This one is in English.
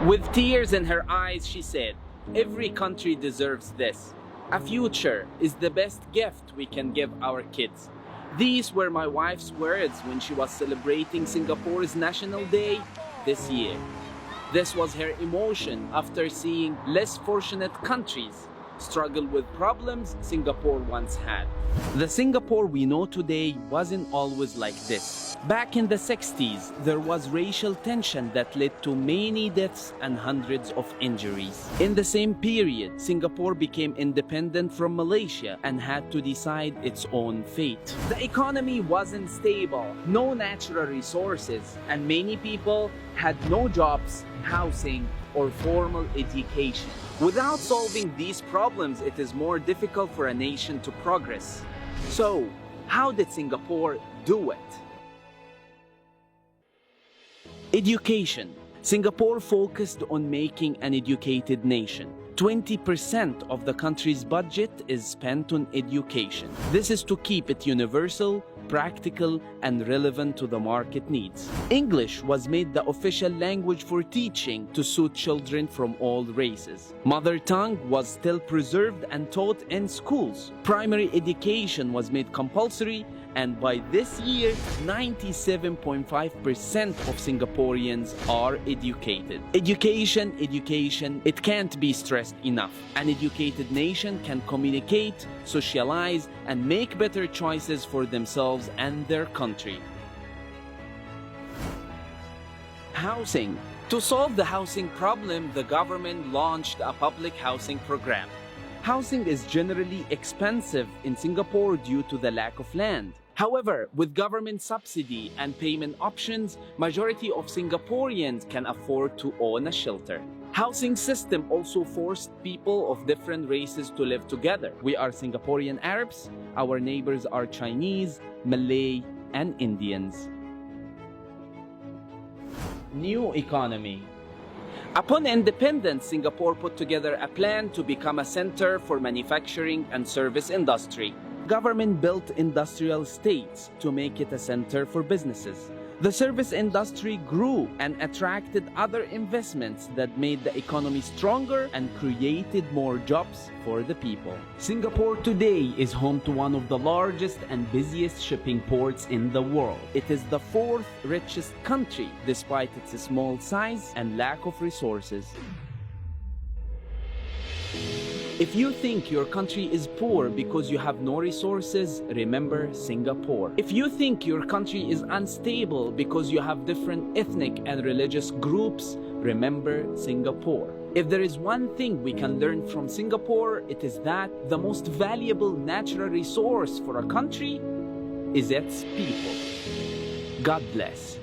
With tears in her eyes, she said, "Every country deserves this. A future is the best gift we can give our kids." These were my wife's words when she was celebrating Singapore's National Day this year. This was her emotion after seeing less fortunate countries struggle with problems Singapore once had. The Singapore we know today wasn't always like this. Back in the 60s, there was racial tension that led to many deaths and hundreds of injuries. In the same period, Singapore became independent from Malaysia and had to decide its own fate. The economy wasn't stable, no natural resources, and many people had no jobs, housing, or formal education. Without solving these problems, it is more difficult for a nation to progress. So, how did Singapore do it? Education. Singapore focused on making an educated nation. 20% of the country's budget is spent on education. This is to keep it universal, practical, and relevant to the market needs. English was made the official language for teaching to suit children from all races. Mother tongue was still preserved and taught in schools. Primary education was made compulsory, and by this year, 97.5% of Singaporeans are educated. Education, education, it can't be stressed enough. An educated nation can communicate, socialize, and make better choices for themselves and their country. Housing. To solve the housing problem, the government launched a public housing program. Housing is generally expensive in Singapore due to the lack of land. However, with government subsidy and payment options, majority of Singaporeans can afford to own a shelter. Housing system also forced people of different races to live together. We are Singaporean Arabs, our neighbors are Chinese, Malay, and Indians. New economy. Upon independence, Singapore put together a plan to become a center for manufacturing and service industry. Government built industrial estates to make it a center for businesses. The service industry grew and attracted other investments that made the economy stronger and created more jobs for the people. Singapore today is home to one of the largest and busiest shipping ports in the world. It is the fourth richest country despite its small size and lack of resources. If you think your country is poor because you have no resources, remember Singapore. If you think your country is unstable because you have different ethnic and religious groups, remember Singapore. If there is one thing we can learn from Singapore, it is that the most valuable natural resource for a country is its people. God bless.